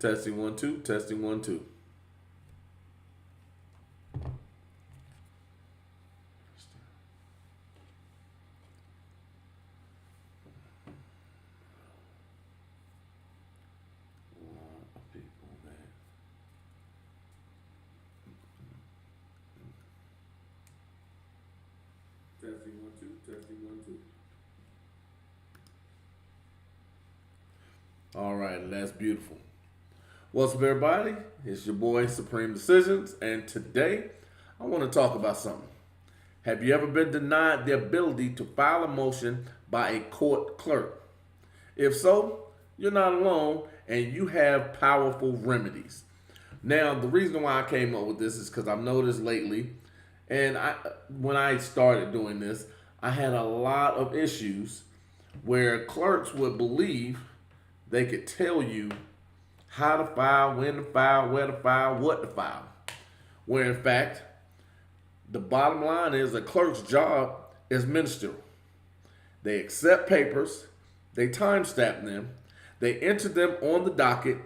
Testing 1 2. Testing 1 2. Testing 1 2. Testing 1 2. All right, that's beautiful. What's up, everybody? It's your boy Supreme Decisions, and today I want to talk about something. Have you ever been denied the ability to file a motion by a court clerk? If so, you're not alone, and you have powerful remedies. Now, the reason why I came up with this is because I've noticed lately, and when I started doing this, I had a lot of issues where clerks would believe they could tell you how to file, when to file, where to file, what to file. Where in fact, the bottom line is a clerk's job is ministerial. They accept papers, they timestamp them, they enter them on the docket,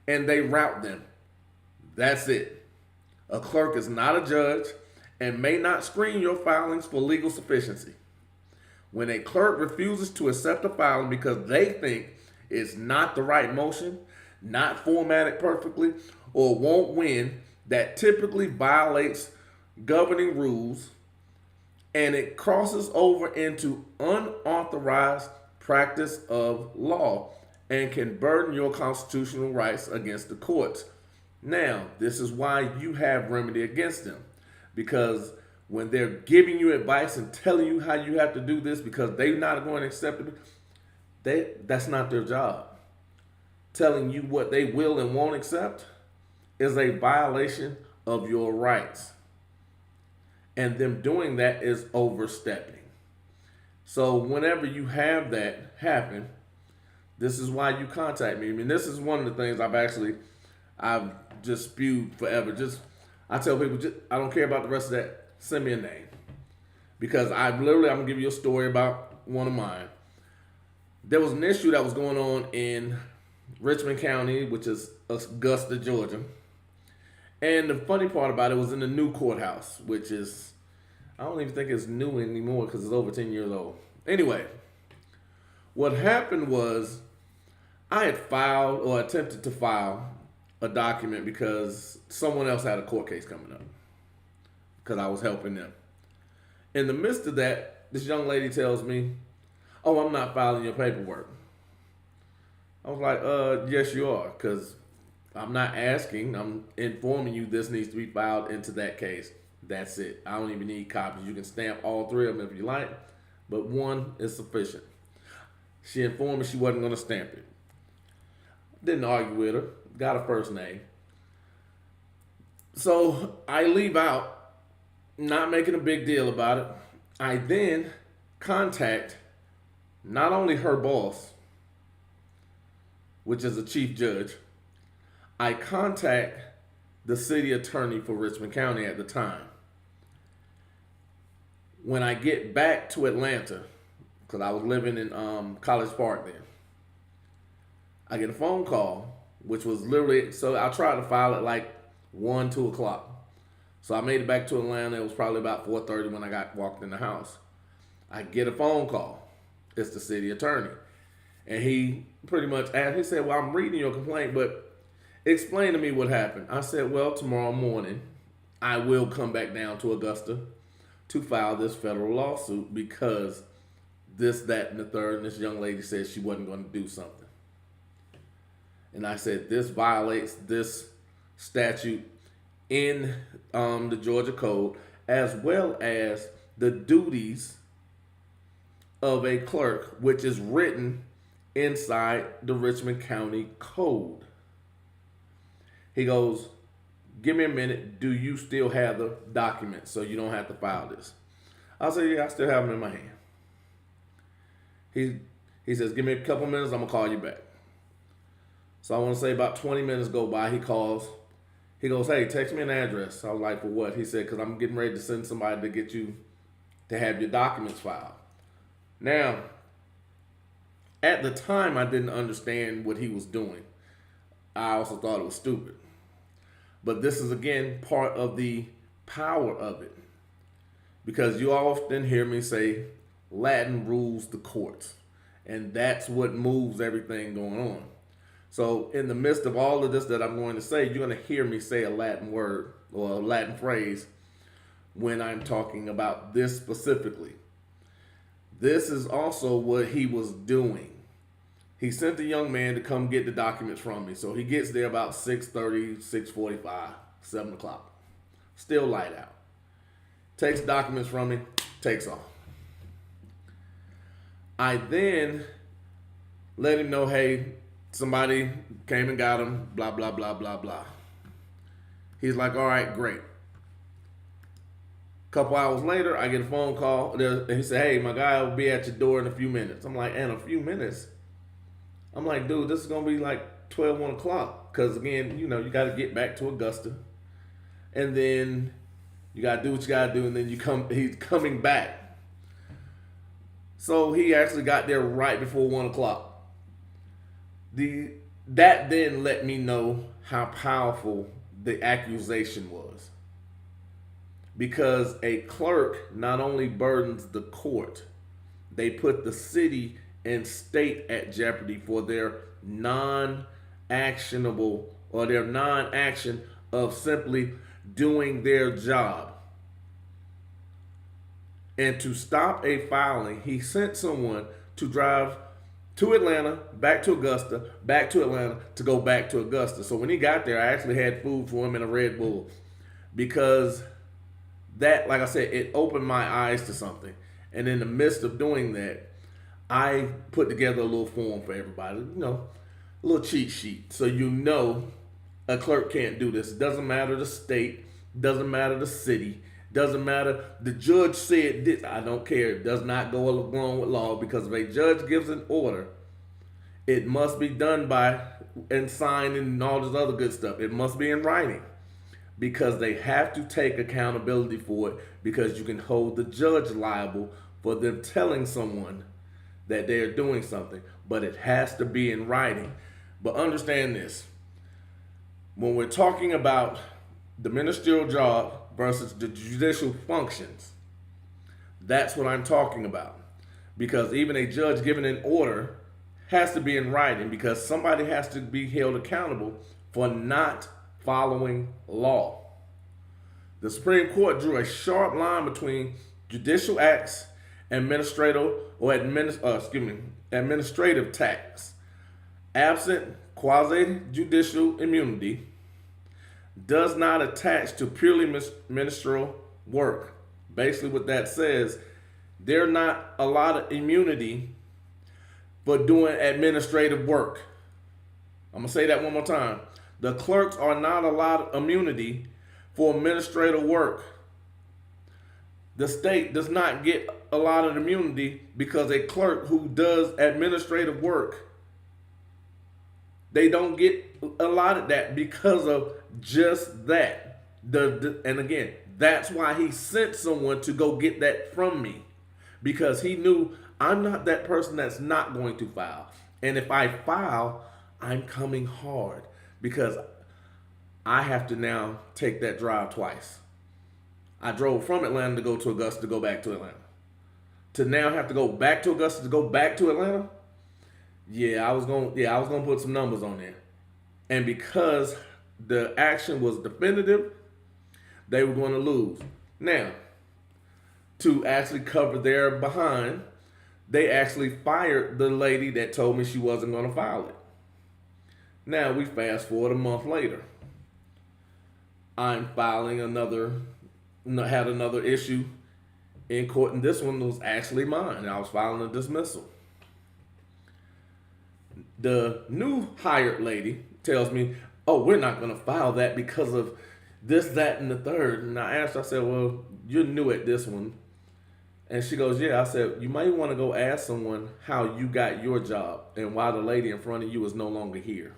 and they route them. That's it. A clerk is not a judge and may not screen your filings for legal sufficiency. When a clerk refuses to accept a filing because they think it's not the right motion, not formatted perfectly, or won't win, that typically violates governing rules, and it crosses over into unauthorized practice of law and can burden your constitutional rights against the courts. Now, this is why you have remedy against them, because when they're giving you advice and telling you how you have to do this because they're not going to accept it, that's not their job. Telling you what they will and won't accept is a violation of your rights. And them doing that is overstepping. So whenever you have that happen, this is why you contact me. I mean, this is one of the things I've just spewed forever. I tell people, I don't care about the rest of that. Send me a name. Because I'm going to give you a story about one of mine. There was an issue that was going on in Richmond County, which is Augusta, Georgia. And the funny part about it was in the new courthouse, which is, I don't even think it's new anymore because it's over 10 years old. Anyway, what happened was I had filed or attempted to file a document because someone else had a court case coming up because I was helping them. In the midst of that, this young lady tells me, "Oh, I'm not filing your paperwork." I was like, yes, you are, because I'm not asking. I'm informing you this needs to be filed into that case. That's it. I don't even need copies. You can stamp all three of them if you like, but one is sufficient. She informed me she wasn't going to stamp it. Didn't argue with her. Got her first name. So I leave out, not making a big deal about it. I then contact not only her boss, which is a chief judge, I contact the city attorney for Richmond County at the time. When I get back to Atlanta, because I was living in College Park then, I get a phone call, which was literally, so I tried to file at like 1, 2 o'clock. So I made it back to Atlanta. It was probably about 4:30 when I walked in the house. I get a phone call. It's the city attorney. And he pretty much asked, he said, "Well, I'm reading your complaint, but explain to me what happened." I said, "Well, tomorrow morning, I will come back down to Augusta to file this federal lawsuit because this, that, and the third, and this young lady said she wasn't going to do something." And I said, this violates this statute in the Georgia Code, as well as the duties of a clerk, which is written inside the Richmond County Code. He goes, "Give me a minute. Do you still have the documents so you don't have to file this?" I said, "Yeah, I still have them in my hand." He says, "Give me a couple minutes. I'm going to call you back." So I want to say about 20 minutes go by. He calls. He goes, "Hey, text me an address." I was like, "For what?" He said, "Because I'm getting ready to send somebody to get you to have your documents filed." Now, at the time, I didn't understand what he was doing. I also thought it was stupid. But this is again part of the power of it. Because you often hear me say Latin rules the courts. And that's what moves everything going on. So in the midst of all of this that I'm going to say, you're going to hear me say a Latin word or a Latin phrase when I'm talking about this specifically. This is also what he was doing. He sent the young man to come get the documents from me. So he gets there about 6:30, 6:45, 7 o'clock. Still light out. Takes documents from me, takes off. I then let him know, hey, somebody came and got him, blah, blah, blah, blah, blah. He's like, all right, great. A couple hours later, I get a phone call. And he said, hey, my guy will be at your door in a few minutes. I'm like, in a few minutes? I'm like, dude, this is going to be like 12, 1 o'clock. Because, again, you got to get back to Augusta. And then you got to do what you got to do. And then he's coming back. So he actually got there right before 1 o'clock. That then let me know how powerful the accusation was. Because a clerk not only burdens the court, they put the city and state at jeopardy for their non-actionable or their non-action of simply doing their job. And to stop a filing, he sent someone to drive to Atlanta, back to Augusta, back to Atlanta, to go back to Augusta. So when he got there, I actually had food for him and a Red Bull. Because that, like I said, it opened my eyes to something. And in the midst of doing that, I put together a little form for everybody, a little cheat sheet. So a clerk can't do this. It doesn't matter the state, doesn't matter the city, doesn't matter. The judge said this. I don't care. It does not go along with law, because if a judge gives an order, it must be done by and signed and all this other good stuff. It must be in writing, because they have to take accountability for it, because you can hold the judge liable for them telling someone that they're doing something, but it has to be in writing. But understand this. When we're talking about the ministerial job versus the judicial functions, that's what I'm talking about. Because even a judge giving an order has to be in writing, because somebody has to be held accountable for not following law. The Supreme Court drew a sharp line between judicial acts and administrative tax. Absent quasi-judicial immunity does not attach to purely ministerial work. Basically what that says, they're not allotted immunity for doing administrative work. I'm going to say that one more time. The clerks are not allowed immunity for administrative work. The state does not get allotted immunity because a clerk who does administrative work, they don't get allotted that because of just that. And again, that's why he sent someone to go get that from me, because he knew I'm not that person that's not going to file. And if I file, I'm coming hard, because I have to now take that drive twice. I drove from Atlanta to go to Augusta to go back to Atlanta. To now have to go back to Augusta to go back to Atlanta? I was gonna put some numbers on there. And because the action was definitive, they were going to lose. Now, to actually cover their behind, they actually fired the lady that told me she wasn't going to file it. Now we fast forward a month later. I'm filing had another issue in court, and this one was actually mine. I was filing a dismissal. The new hired lady tells me, oh, we're not going to file that because of this, that, and the third. And I asked her, I said, well, you're new at this one. And she goes, yeah. I said, you might want to go ask someone how you got your job and why the lady in front of you is no longer here.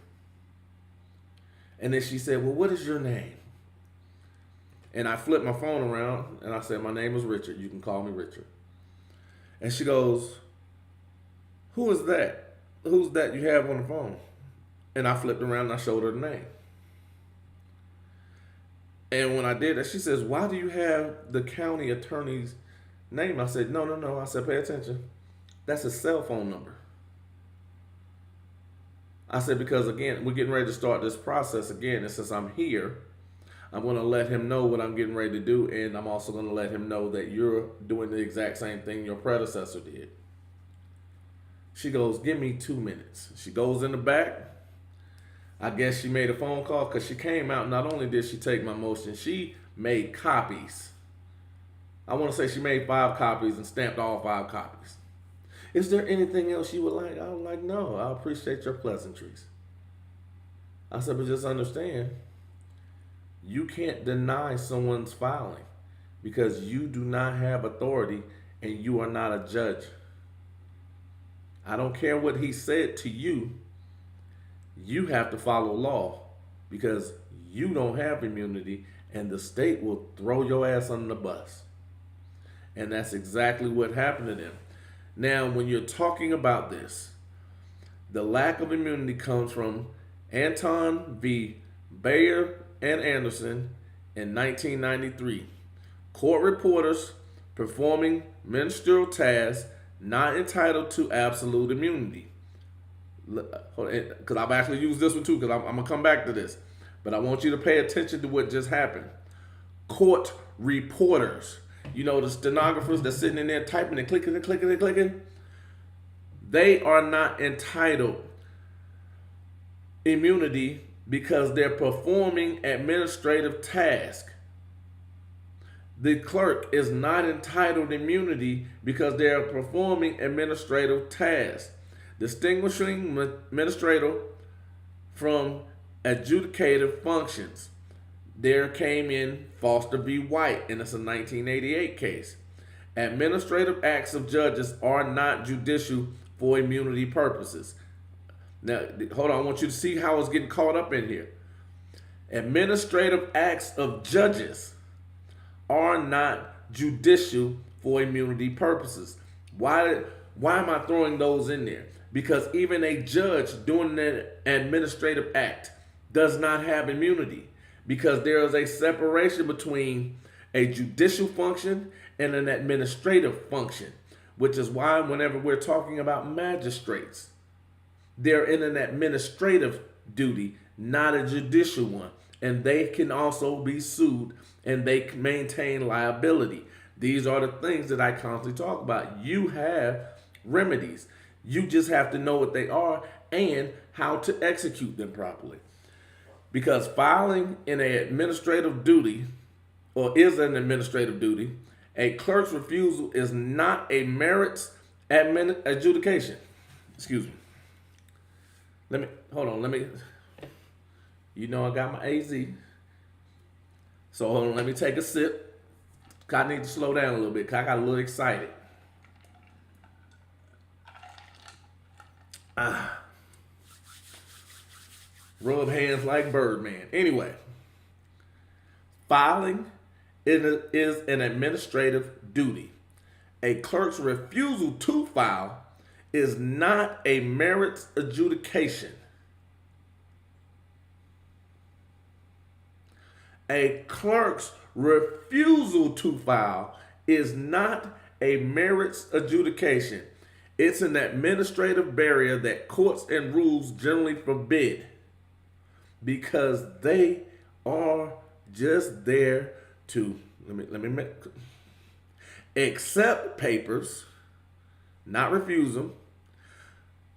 And then she said, well, what is your name? And I flipped my phone around and I said, my name is Richard. You can call me Richard. And she goes, who is that? Who's that you have on the phone? And I flipped around and I showed her the name. And when I did that, she says, "Why do you have the county attorney's name?" I said, No. I said, "Pay attention. That's his cell phone number." I said, because again, we're getting ready to start this process again. And since I'm here, I'm going to let him know what I'm getting ready to do. And I'm also going to let him know that you're doing the exact same thing your predecessor did. She goes, "Give me 2 minutes." She goes in the back. I guess she made a phone call because she came out. Not only did she take my motion, she made copies. I want to say she made 5 copies and stamped all 5 copies. "Is there anything else you would like?" I was like, "No, I appreciate your pleasantries." I said, "But just understand, you can't deny someone's filing because you do not have authority and you are not a judge. I don't care what he said to you. You have to follow law because you don't have immunity and the state will throw your ass under the bus." And that's exactly what happened to them. Now, when you're talking about this, the lack of immunity comes from Anton v. Bayer and Anderson in 1993. Court reporters performing ministerial tasks not entitled to absolute immunity. Because I've actually used this one too, because I'm going to come back to this. But I want you to pay attention to what just happened. Court reporters. You know, the stenographers that's sitting in there typing and clicking and clicking and clicking. They are not entitled immunity because they're performing administrative tasks. The clerk is not entitled immunity because they are performing administrative tasks. Distinguishing administrative from adjudicative functions. There came in Foster v. White, and it's a 1988 case. Administrative acts of judges are not judicial for immunity purposes. Now, hold on, I want you to see how it's getting caught up in here. Administrative acts of judges are not judicial for immunity purposes. Why am I throwing those in there? Because even a judge doing an administrative act does not have immunity, because there is a separation between a judicial function and an administrative function, which is why whenever we're talking about magistrates, they're in an administrative duty, not a judicial one, and they can also be sued and they can maintain liability. These are the things that I constantly talk about. You have remedies. You just have to know what they are and how to execute them properly. Because filing in an administrative duty, or is an administrative duty, a clerk's refusal is not a merits adjudication. Excuse me. Hold on, you know I got my AZ. So hold on, let me take a sip. I need to slow down a little bit because I got a little excited. Rub hands like Birdman. Anyway, filing is an administrative duty. A clerk's refusal to file is not a merits adjudication. A clerk's refusal to file is not a merits adjudication. It's an administrative barrier that courts and rules generally forbid because they are just there to accept papers, not refuse them,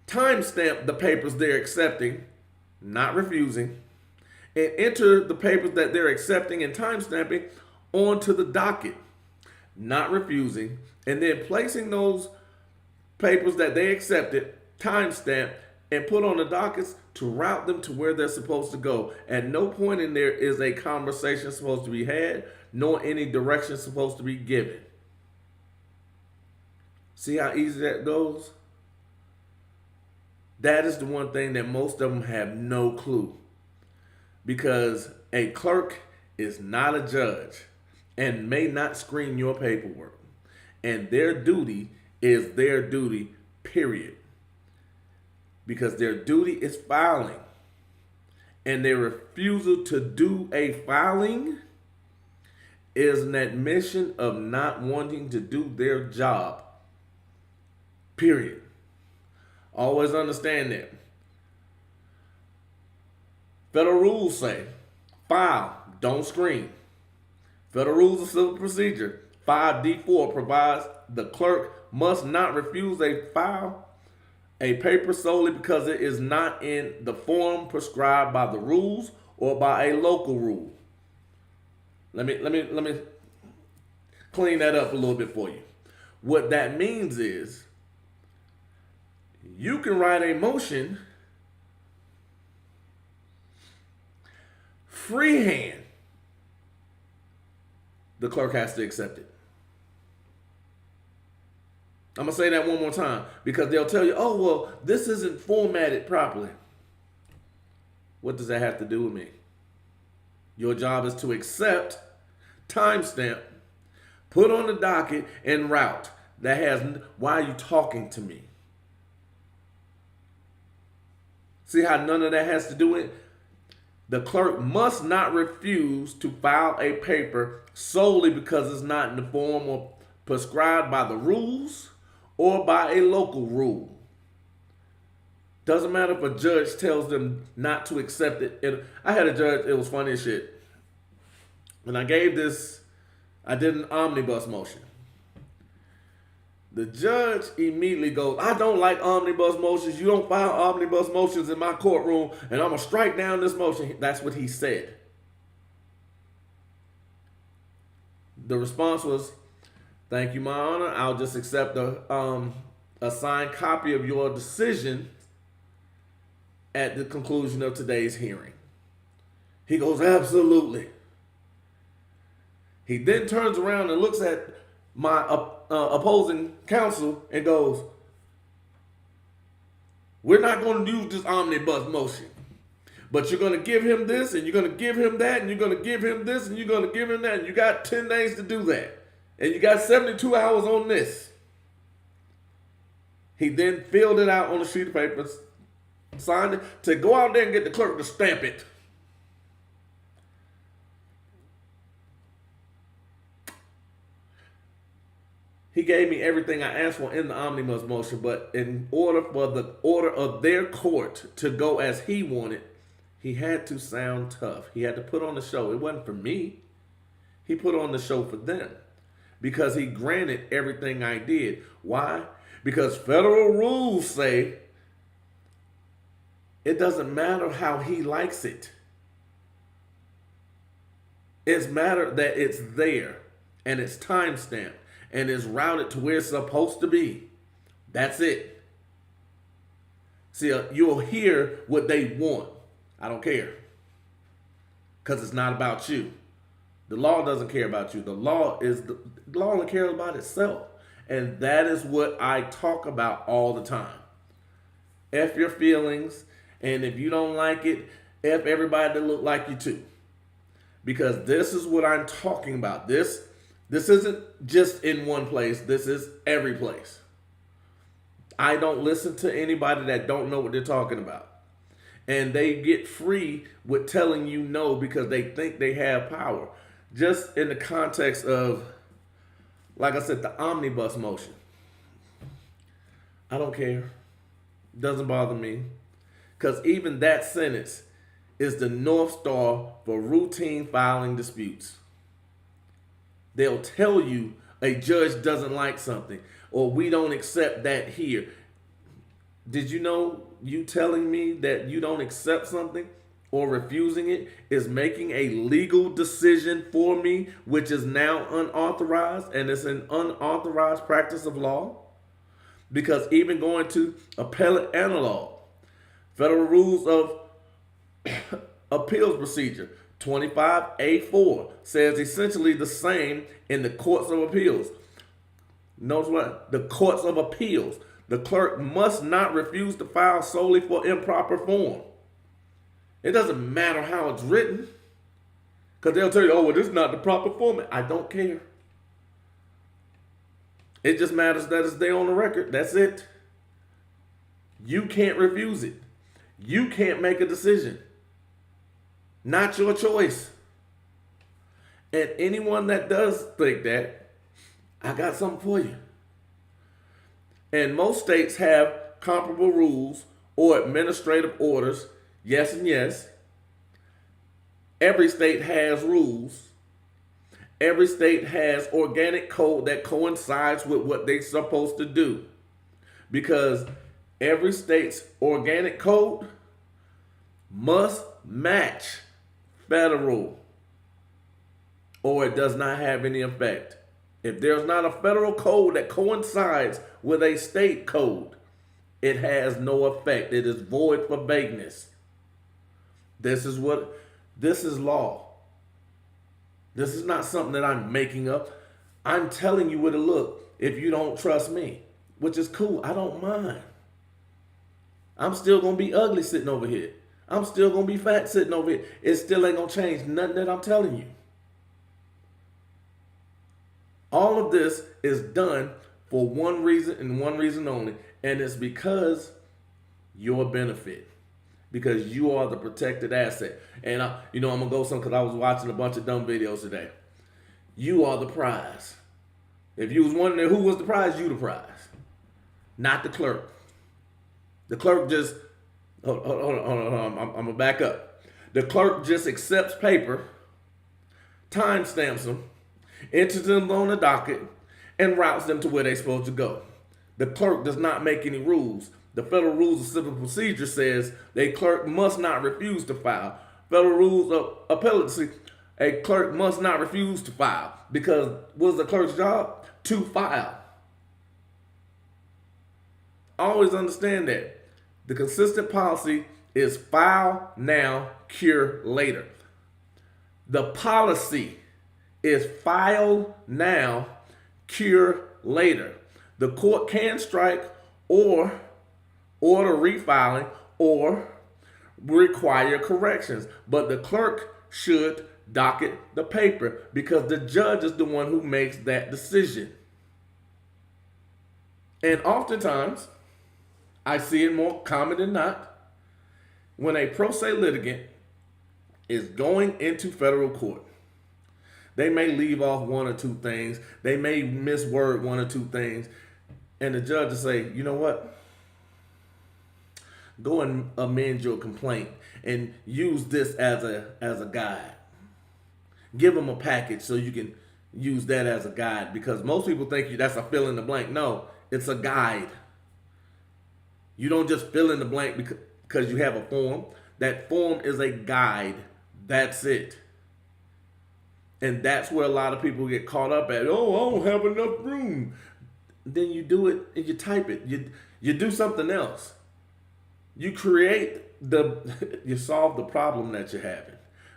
timestamp the papers they're accepting, not refusing, and enter the papers that they're accepting and timestamping onto the docket, not refusing, and then placing those papers that they accepted, timestamped, and put on the dockets to route them to where they're supposed to go. At no point in there is a conversation supposed to be had, nor any direction supposed to be given. See how easy that goes? That is the one thing that most of them have no clue. Because a clerk is not a judge and may not screen your paperwork. And their duty is their duty, period. Because their duty is filing. and their refusal to do a filing is an admission of not wanting to do their job. Period. Always understand that. Federal rules say, file, don't screen. Federal Rules of Civil Procedure 5D4 provides the clerk must not refuse a paper solely because it is not in the form prescribed by the rules or by a local rule. Let me clean that up a little bit for you. What that means is you can write a motion freehand. The clerk has to accept it. I'm going to say that one more time because they'll tell you, oh, well, this isn't formatted properly. What does that have to do with me? Your job is to accept, timestamp, put on the docket, and route. That has, why are you talking to me? See how none of that has to do with it? The clerk must not refuse to file a paper solely because it's not in the form or prescribed by the rules or by a local rule. Doesn't matter if a judge tells them not to accept it. I had a judge, it was funny as shit. When I did an omnibus motion. The judge immediately goes, I don't like omnibus motions. You don't file omnibus motions in my courtroom, and I'm going to strike down this motion. That's what he said. The response was, thank you, my honor. I'll just accept a signed copy of your decision at the conclusion of today's hearing. He goes, absolutely. He then turns around and looks at my opposing counsel and goes, we're not going to use this omnibus motion, but you're going to give him this, and you're going to give him that, and you're going to give him this, and you're going to give him that, and you got 10 days to do that, and you got 72 hours on this. He then filled it out on a sheet of paper, signed it, to go out there and get the clerk to stamp it. He gave me everything I asked for in the omnibus motion, but in order for the order of their court to go as he wanted, he had to sound tough. He had to put on the show. It wasn't for me. He put on the show for them because he granted everything I did. Why? Because federal rules say it doesn't matter how he likes it. It's matter that it's there and it's timestamped and is routed to where it's supposed to be. That's it. See, you'll hear what they want. I don't care. Because it's not about you. The law doesn't care about you. The law only cares about itself. And that is what I talk about all the time. F your feelings, and if you don't like it, F everybody that look like you too. Because this is what I'm talking about. This isn't just in one place. This is every place. I don't listen to anybody that don't know what they're talking about. And they get free with telling you no because they think they have power. Just in the context of, like I said, the omnibus motion. I don't care. Doesn't bother me. Because even that sentence is the North Star for routine filing disputes. They'll tell you a judge doesn't like something or we don't accept that here. Did you know you telling me that you don't accept something or refusing it is making a legal decision for me, which is now unauthorized, and it's an unauthorized practice of law? Because even going to appellate analog, Federal Rules of Appeals Procedure 25A4 says essentially the same in the courts of appeals. Notice what? The courts of appeals. The clerk must not refuse to file solely for improper form. It doesn't matter how it's written. Because they'll tell you, oh, well, this is not the proper format. I don't care. It just matters that it's there on the record. That's it. You can't refuse it. You can't make a decision. Not your choice. And anyone that does think that, I got something for you. And most states have comparable rules or administrative orders. Yes and yes. Every state has rules. Every state has organic code that coincides with what they're supposed to do. Because every state's organic code must match federal, or it does not have any effect. If there's not a federal code that coincides with a state code, it has no effect. It is void for vagueness. This is law. This is not something that I'm making up. I'm telling you what it look if you don't trust me, which is cool. I don't mind. I'm still going to be ugly sitting over here. I'm still going to be fat sitting over here. It still ain't going to change nothing that I'm telling you. All of this is done for one reason and one reason only, and it's because your benefit. Because you are the protected asset. And I'm going to go some because I was watching a bunch of dumb videos today. You are the prize. If you was wondering who was the prize, you the prize. Not the clerk. The clerk just, hold on, I'm going to back up. The clerk just accepts paper, timestamps them, enters them on the docket, and routes them to where they're supposed to go. The clerk does not make any rules. The Federal Rules of Civil Procedure says a clerk must not refuse to file. Federal Rules of Appellacy, a clerk must not refuse to file. Because what's the clerk's job? To file. Always understand that. The consistent policy is file now, cure later. The policy is file now, cure later. The court can strike or order refiling or require corrections, but the clerk should docket the paper because the judge is the one who makes that decision. And oftentimes, I see it more common than not, when a pro se litigant is going into federal court, they may leave off one or two things, they may misword one or two things, and the judge will say, you know what? Go and amend your complaint and use this as a guide. Give them a package so you can use that as a guide, because most people think that's a fill in the blank. No, it's a guide. You don't just fill in the blank because you have a form. That form is a guide. That's it. And that's where a lot of people get caught up at. Oh, I don't have enough room. Then you do it and you type it. You do something else. You create you solve the problem that you're having.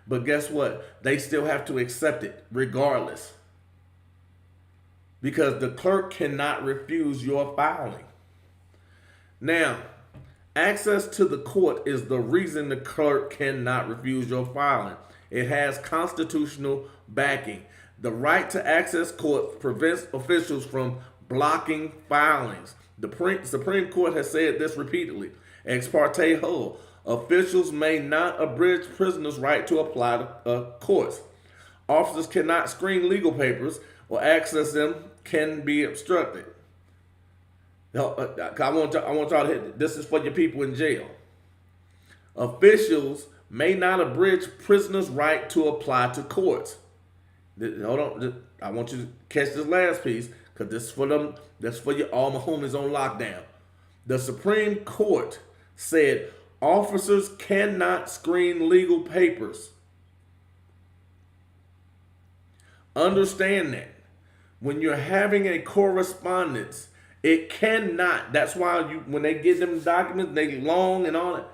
But guess what? They still have to accept it regardless. Because the clerk cannot refuse your filing. Now, access to the court is the reason the clerk cannot refuse your filing. It has constitutional backing. The right to access court prevents officials from blocking filings. The Supreme Court has said this repeatedly. Ex parte Hull. Officials may not abridge prisoners' right to apply to courts. Officers cannot screen legal papers or access them can be obstructed. I want y'all to hit this. Is for your people in jail. Officials may not abridge prisoners' right to apply to courts. Hold on, I want you to catch this last piece because this is for them. That's for you, all my homies on lockdown. The Supreme Court said officers cannot screen legal papers. Understand that when you're having a correspondence. It cannot. That's why when they get them documents, they long and all that.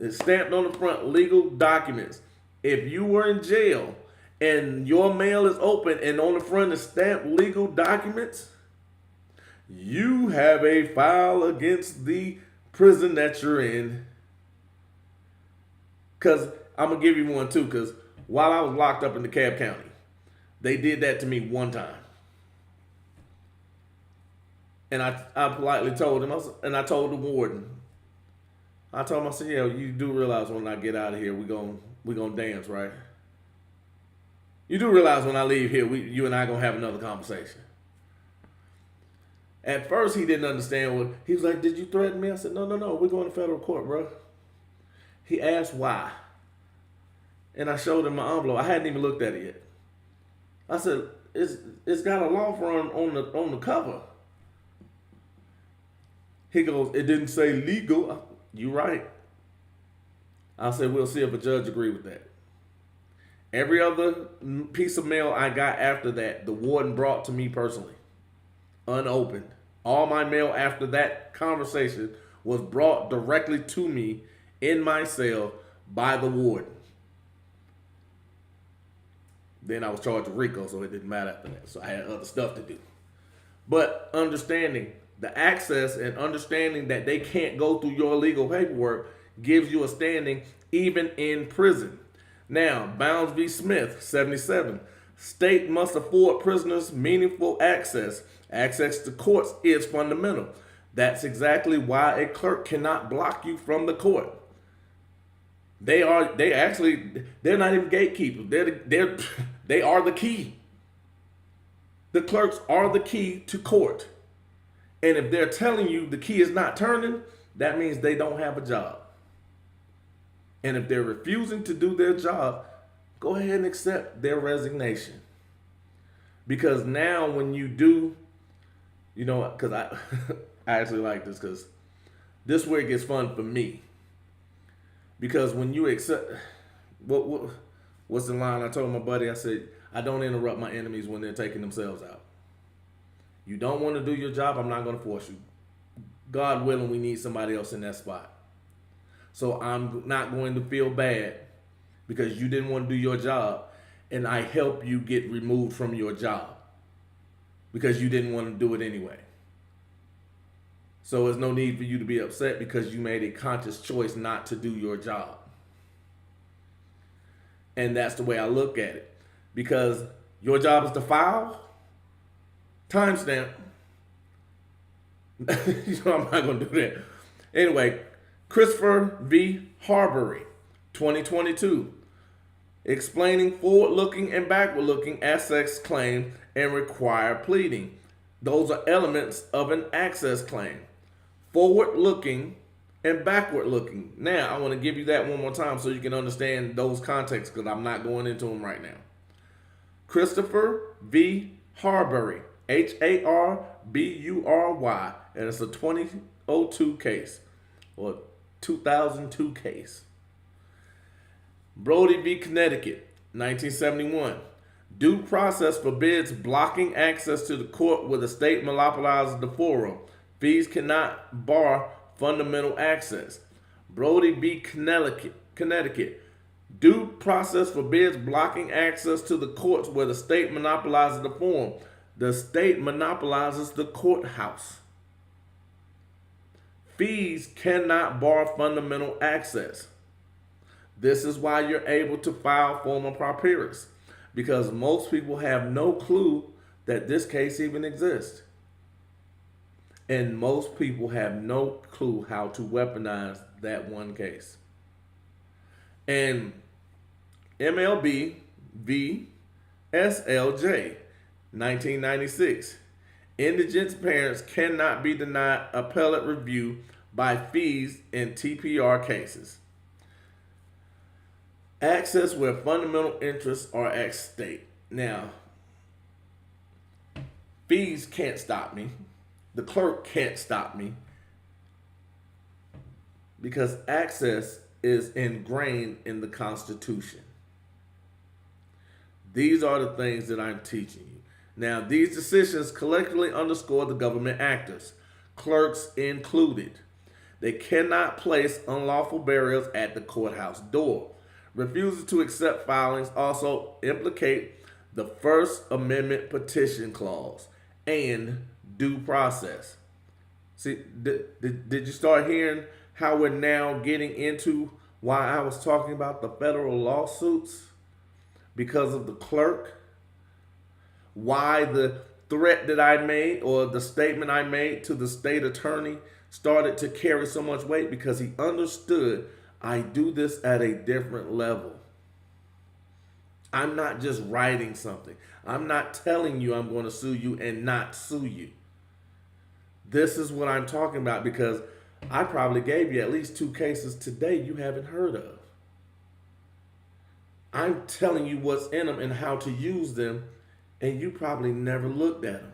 It's stamped on the front, legal documents. If you were in jail and your mail is open and on the front is stamped legal documents, you have a file against the prison that you're in. Because I'm going to give you one too, because while I was locked up in DeKalb County, they did that to me one time. And I politely told him, and I told the warden, I told him, I said, yeah, you do realize when I get out of here, we're we're going to dance, right? You do realize when I leave here, you and I going to have another conversation. At first, he didn't understand what, he was like, did you threaten me? I said, no, we're going to federal court, bro. He asked why. And I showed him my envelope. I hadn't even looked at it yet. I said, it's got a law firm on the cover. He goes, it didn't say legal. You right. I said, we'll see if a judge agree with that. Every other piece of mail I got after that, the warden brought to me personally, unopened. All my mail after that conversation was brought directly to me in my cell by the warden. Then I was charged with RICO, so it didn't matter after that. So I had other stuff to do. But understanding the access and understanding that they can't go through your legal paperwork gives you a standing even in prison. Now, Bounds v. Smith, 77. State must afford prisoners meaningful access. Access to courts is fundamental. That's exactly why a clerk cannot block you from the court. They're not even gatekeepers. They are the key. The clerks are the key to court. And if they're telling you the key is not turning, that means they don't have a job. And if they're refusing to do their job, go ahead and accept their resignation. Because now when you do, because I actually like this, because this is where it gets fun for me. Because when you accept, what's the line I told my buddy? I said, I don't interrupt my enemies when they're taking themselves out. You don't want to do your job, I'm not going to force you. God willing, we need somebody else in that spot. So I'm not going to feel bad because you didn't want to do your job and I help you get removed from your job because you didn't want to do it anyway. So there's no need for you to be upset because you made a conscious choice not to do your job. And that's the way I look at it. Because your job is to file, timestamp. I'm not going to do that. Anyway, Christopher V. Harbury, 2022. Explaining forward-looking and backward-looking access claim and required pleading. Those are elements of an access claim. Forward-looking and backward-looking. Now, I want to give you that one more time so you can understand those contexts because I'm not going into them right now. Christopher V. Harbury, Harbury, and it's a 2002 case or 2002 case. Brody v. Connecticut, 1971. Due process forbids blocking access to the court where the state monopolizes the forum. Fees cannot bar fundamental access. Brody v. Connecticut. Due process forbids blocking access to the courts where the state monopolizes the forum. The state monopolizes the courthouse. Fees cannot bar fundamental access. This is why you're able to file forma pauperis, because most people have no clue that this case even exists. And most people have no clue how to weaponize that one case. And MLB v. SLJ, 1996. Indigent parents cannot be denied appellate review by fees in TPR cases. Access where fundamental interests are at stake. Now, fees can't stop me. The clerk can't stop me because access is ingrained in the Constitution. These are the things that I'm teaching you. Now, these decisions collectively underscore the government actors, clerks included. They cannot place unlawful barriers at the courthouse door. Refusal to accept filings also implicate the First Amendment petition clause and due process. See, did you start hearing how we're now getting into why I was talking about the federal lawsuits? Because of the clerk? Why the threat that I made or the statement I made to the state attorney started to carry so much weight? Because he understood I do this at a different level. I'm not just writing something. I'm not telling you I'm going to sue you and not sue you. This is what I'm talking about because I probably gave you at least 2 cases today you haven't heard of. I'm telling you what's in them and how to use them, and you probably never looked at them.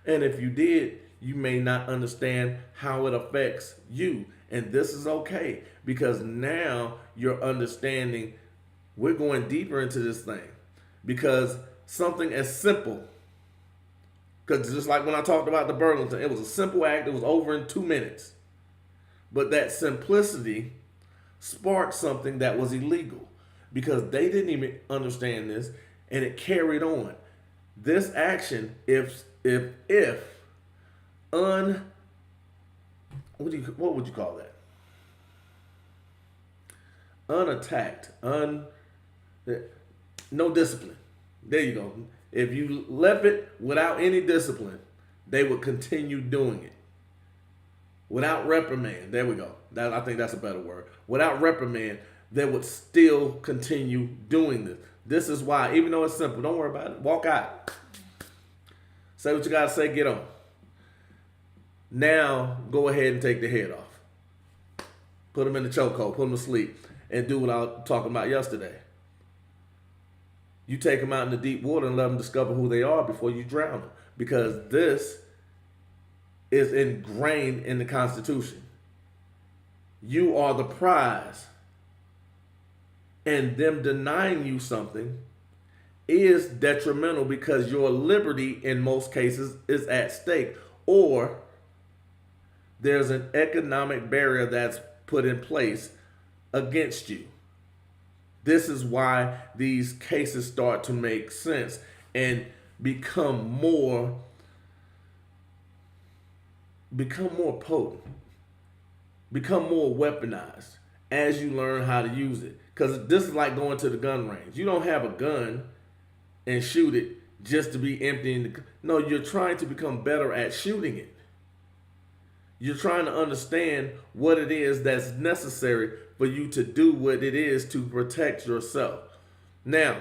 And if you did, you may not understand how it affects you. And this is okay because now you're understanding we're going deeper into this thing. Because something as simple, because just like when I talked about the Burlington, it was a simple act, it was over in 2 minutes. But that simplicity sparked something that was illegal because they didn't even understand this and it carried on. This action, what would you call that? Unattacked, no discipline. There you go. If you left it without any discipline, they would continue doing it. Without reprimand, there we go. I think that's a better word. Without reprimand, they would still continue doing this. This is why, even though it's simple, don't worry about it. Walk out. Say what you got to say, get on. Now, go ahead and take the head off. Put them in the chokehold, put them to sleep, and do what I was talking about yesterday. You take them out in the deep water and let them discover who they are before you drown them. Because this is ingrained in the Constitution. You are the prize. And them denying you something is detrimental because your liberty in most cases is at stake. Or there's an economic barrier that's put in place against you. This is why these cases start to make sense and become more potent, become more weaponized as you learn how to use it. Because this is like going to the gun range. You don't have a gun and shoot it just to be emptying no, you're trying to become better at shooting it. You're trying to understand what it is that's necessary for you to do what it is to protect yourself. Now,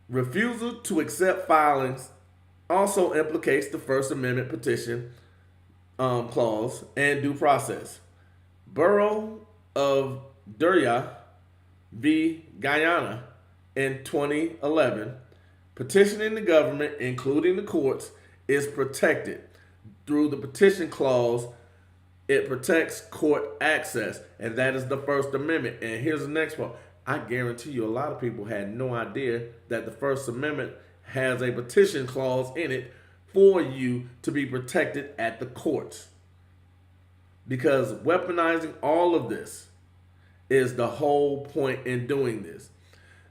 refusal to accept filings also implicates the First Amendment petition clause and due process. Borough of Durya v. Guyana in 2011, petitioning the government, including the courts, is protected. Through the petition clause, it protects court access, and that is the First Amendment. And here's the next part. I guarantee you a lot of people had no idea that the First Amendment has a petition clause in it for you to be protected at the courts. Because weaponizing all of this is the whole point in doing this.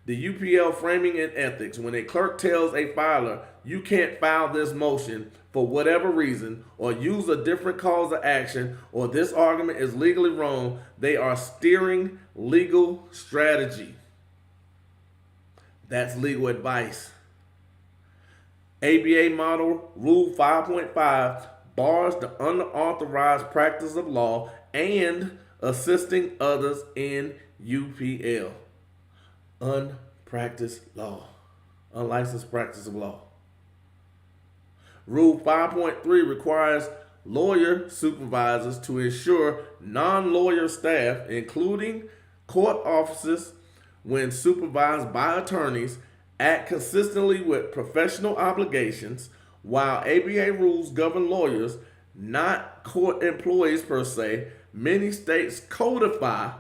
The UPL framing and ethics, when a clerk tells a filer, you can't file this motion for whatever reason, or use a different cause of action, or this argument is legally wrong, they are steering legal strategy. That's legal advice. ABA Model Rule 5.5 bars the unauthorized practice of law and assisting others in UPL. Unpracticed law. Unlicensed practice of law. Rule 5.3 requires lawyer supervisors to ensure non-lawyer staff, including court officers, when supervised by attorneys, act consistently with professional obligations, while ABA rules govern lawyers, not court employees per se. Many states codify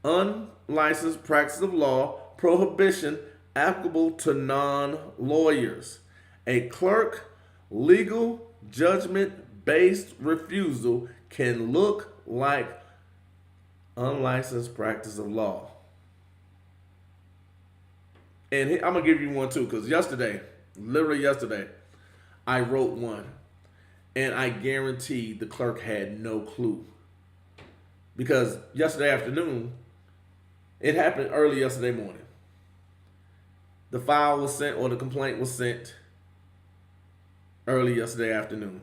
unlicensed practice of law prohibition applicable to non-lawyers. A clerk legal judgment-based refusal can look like unlicensed practice of law. And I'm going to give you one too, because literally yesterday, I wrote one. And I guarantee the clerk had no clue. Because yesterday afternoon, it happened early yesterday morning. The file was sent, or the complaint was sent early yesterday afternoon.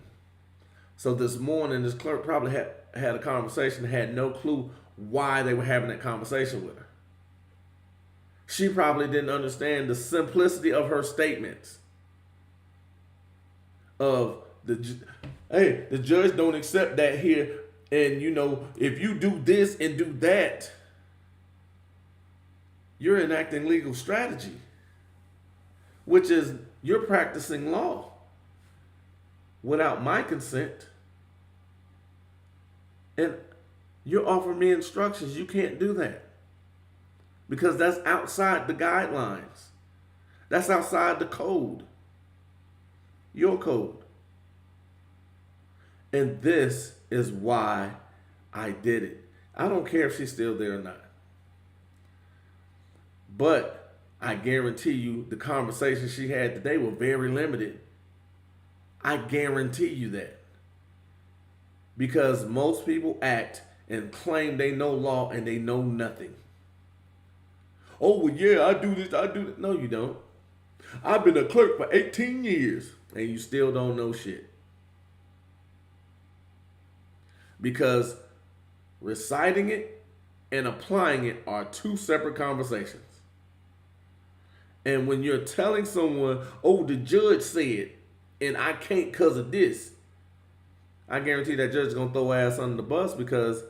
So this morning, this clerk probably had a conversation, had no clue why they were having that conversation with her. She probably didn't understand the simplicity of her statements. Of the judge don't accept that here, and if you do this and do that, you're enacting legal strategy, which is you're practicing law without my consent, and you're offering me instructions. You can't do that because that's outside the guidelines. That's outside the code, your code. And this is why I did it. I don't care if she's still there or not. But I guarantee you the conversations she had today were very limited. I guarantee you that. Because most people act and claim they know law and they know nothing. Oh, well, yeah, I do this, I do that. No, you don't. I've been a clerk for 18 years and you still don't know shit. Because reciting it and applying it are two separate conversations. And when you're telling someone, oh, the judge said, and I can't because of this, I guarantee that judge is going to throw ass under the bus because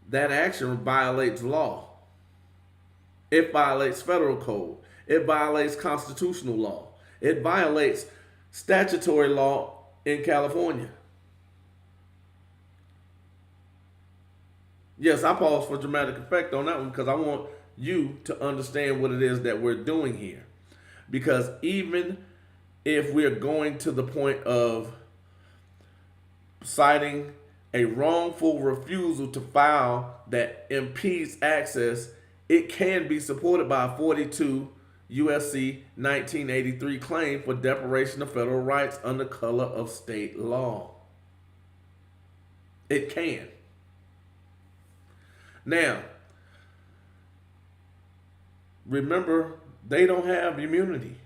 that action violates law. It violates federal code. It violates constitutional law. It violates statutory law in California. Yes, I paused for dramatic effect on that one because I want you to understand what it is that we're doing here. Because even if we're going to the point of citing a wrongful refusal to file that impedes access, it can be supported by a 42 U.S.C. 1983 claim for deprivation of federal rights under color of state law. It can. Now, remember, they don't have immunity.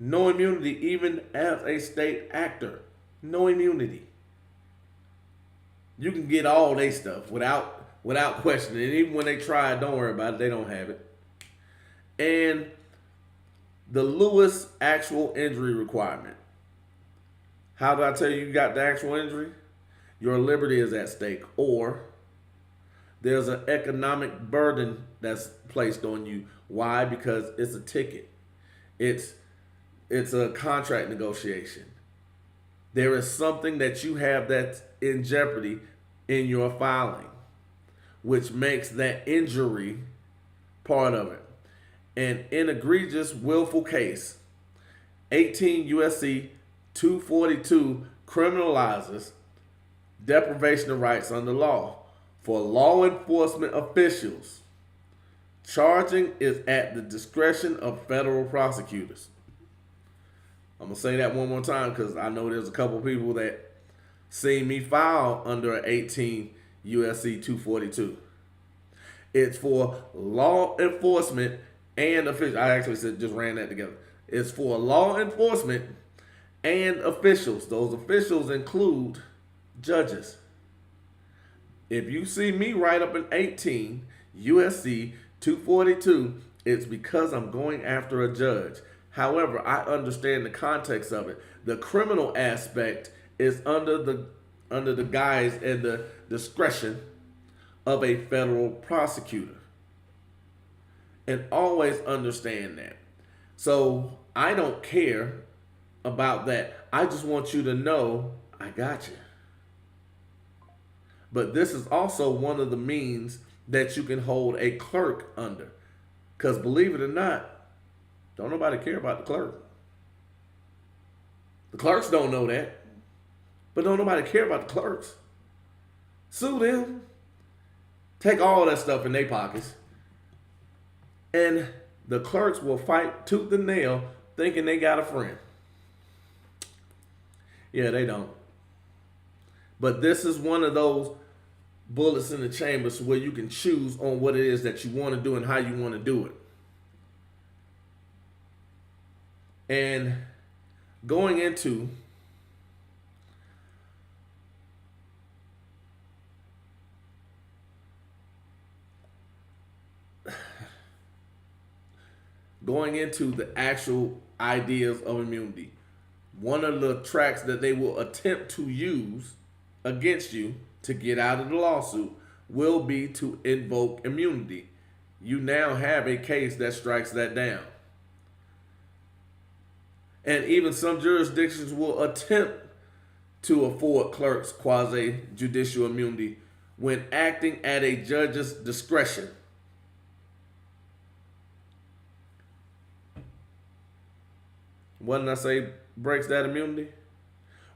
No immunity, even as a state actor. No immunity. You can get all their stuff without questioning. And even when they try, don't worry about it. They don't have it. And the Lewis actual injury requirement. How do I tell you got the actual injury? Your liberty is at stake, or there's an economic burden that's placed on you. Why? Because it's a ticket. It's a contract negotiation. There is something that you have that's in jeopardy in your filing, which makes that injury part of it. And in egregious willful case, 18 U.S.C. 242 criminalizes deprivation of rights under law for law enforcement officials. Charging is at the discretion of federal prosecutors. I'm going to say that one more time because I know there's a couple people that seen me file under 18 U.S.C. 242. It's for law enforcement and officials. I actually just ran that together. It's for law enforcement and officials. Those officials include judges. If you see me write up in 18 U.S.C. 242, it's because I'm going after a judge. However, I understand the context of it. The criminal aspect is under the guise and the discretion of a federal prosecutor. And always understand that. So I don't care about that. I just want you to know I got you. But this is also one of the means that you can hold a clerk under. Because believe it or not, don't nobody care about the clerk. The clerks don't know that. But don't nobody care about the clerks. Sue them. Take all that stuff in their pockets. And the clerks will fight tooth and nail thinking they got a friend. Yeah, they don't. But this is one of those bullets in the chambers where you can choose on what it is that you want to do and how you want to do it. And going into going into the actual ideas of immunity, one of the tracks that they will attempt to use against you to get out of the lawsuit will be to invoke immunity. You now have a case that strikes that down. And even some jurisdictions will attempt to afford clerks quasi-judicial immunity when acting at a judge's discretion. What did I say breaks that immunity?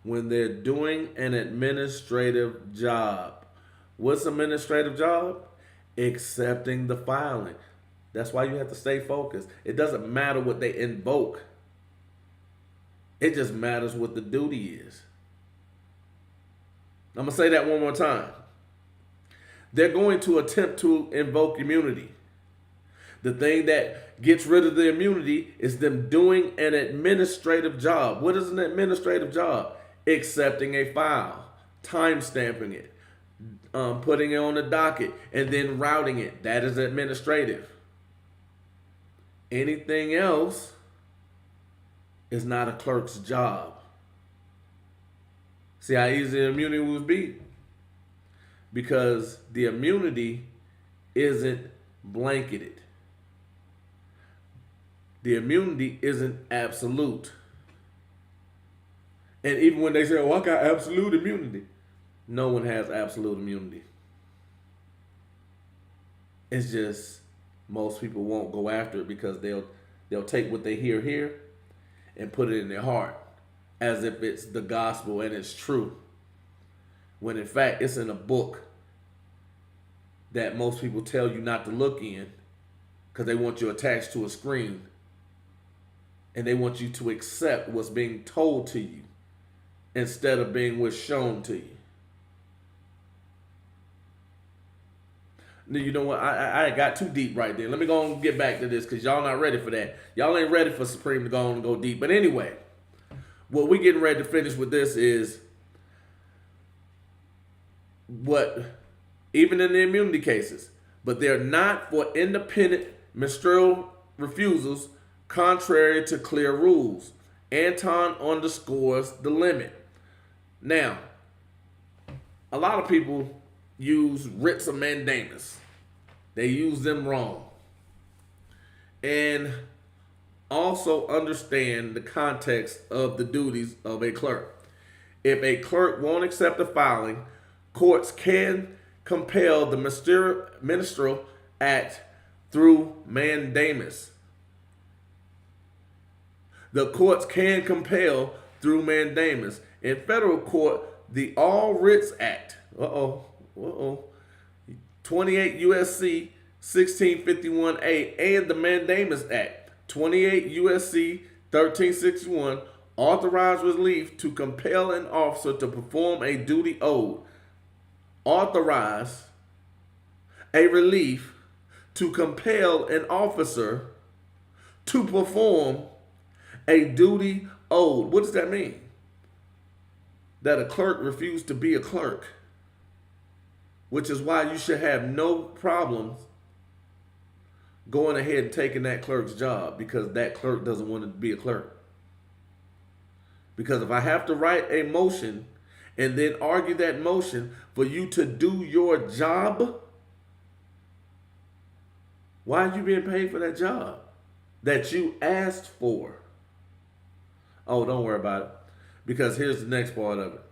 When they're doing an administrative job. What's administrative job? Accepting the filing. That's why you have to stay focused. It doesn't matter what they invoke. It just matters what the duty is. I'm going to say that one more time. They're going to attempt to invoke immunity. The thing that gets rid of the immunity is them doing an administrative job. What is an administrative job? Accepting a file, time stamping it, putting it on the docket, and then routing it. That is administrative. Anything else is not a clerk's job. See how easy the immunity would be? Because the immunity isn't blanketed. The immunity isn't absolute. And even when they say, oh, I got absolute immunity, no one has absolute immunity. It's just most people won't go after it because they'll take what they hear here and put it in their heart as if it's the gospel and it's true. When in fact it's in a book that most people tell you not to look in because they want you attached to a screen and they want you to accept what's being told to you instead of being what's shown to you. Now, you know what? I got too deep right there. Let me go and get back to this because y'all not ready for that. Y'all ain't ready for Supreme to go on and go deep. But anyway, what we getting ready to finish with this is what, even in the immunity cases, but they're not for independent ministerial refusals contrary to clear rules. Anton underscores the limit. Now, a lot of people use writs of mandamus. They use them wrong. And also understand the context of the duties of a clerk. If a clerk won't accept a filing, courts can compel the ministerial act through mandamus. The courts can compel through mandamus. In federal court, the All Writs Act, 28 U.S.C. 1651A, and the Mandamus Act, 28 U.S.C. 1361, authorize relief to compel an officer to perform a duty owed. Authorize a relief to compel an officer to perform a duty owed. What does that mean? That a clerk refused to be a clerk, which is why you should have no problems going ahead and taking that clerk's job because that clerk doesn't want to be a clerk. Because if I have to write a motion and then argue that motion for you to do your job, why are you being paid for that job that you asked for? Oh, don't worry about it. Because here's the next part of it.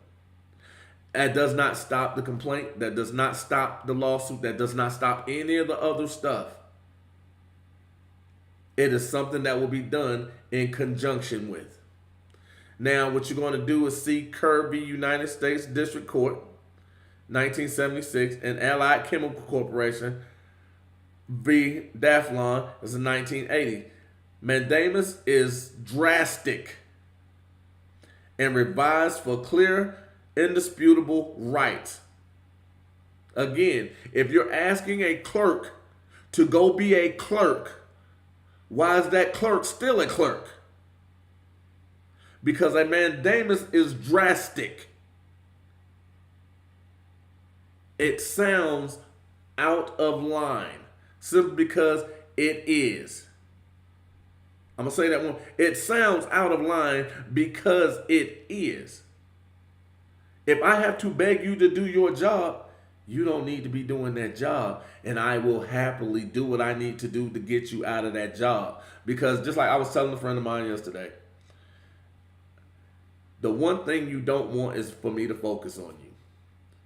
That does not stop the complaint. That does not stop the lawsuit. That does not stop any of the other stuff. It is something that will be done in conjunction with. Now, what you're going to do is see Kerr v. United States District Court, 1976, and Allied Chemical Corporation v. Daflon is in 1980. Mandamus is drastic and revised for clear, indisputable rights. Again, if you're asking a clerk to go be a clerk, why is that clerk still a clerk? Because a mandamus is drastic. It sounds out of line. simply because it is. I'm going to say that one. It sounds out of line because it is. If I have to beg you to do your job, you don't need to be doing that job. And I will happily do what I need to do to get you out of that job. Because just like I was telling a friend of mine yesterday, the one thing you don't want is for me to focus on you.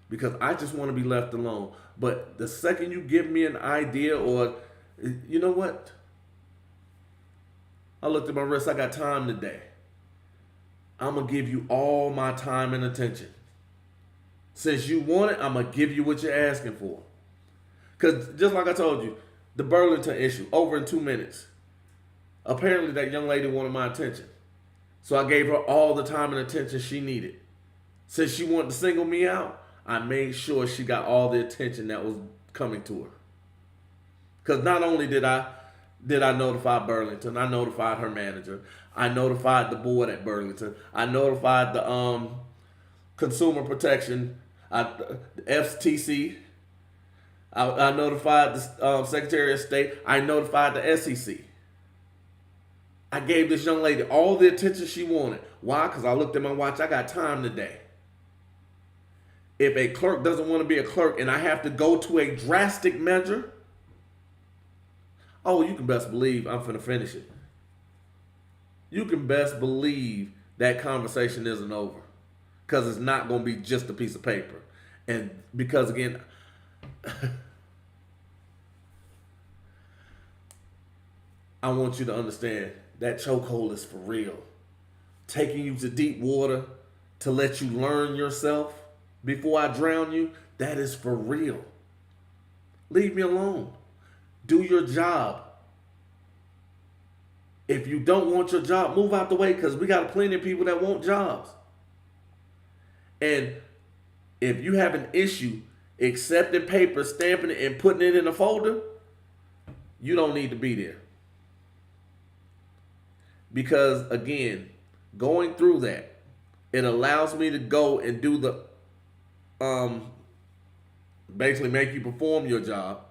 Because I just want to be left alone. But the second you give me an idea, or, you know what? I looked at my wrist. I got time today. I'm going to give you all my time and attention. Since you want it, I'm going to give you what you're asking for. Because just like I told you, the Burlington issue, over in 2 minutes. Apparently that young lady wanted my attention. So I gave her all the time and attention she needed. Since she wanted to single me out, I made sure she got all the attention that was coming to her. Because not only did I notify Burlington, I notified her manager. I notified the board at Burlington. I notified the Consumer Protection, the FTC. I notified the Secretary of State. I notified the SEC. I gave this young lady all the attention she wanted. Why? Because I looked at my watch. I got time today. If a clerk doesn't want to be a clerk and I have to go to a drastic measure, oh, you can best believe I'm finna finish it. You can best believe that conversation isn't over. Because it's not going to be just a piece of paper. And because, again, I want you to understand that chokehold is for real. Taking you to deep water to let you learn yourself before I drown you, that is for real. Leave me alone. Do your job. If you don't want your job, move out the way, because we got plenty of people that want jobs. And if you have an issue accepting paper, stamping it, and putting it in a folder, you don't need to be there. Because, again, going through that, it allows me to go and do the, basically make you perform your job,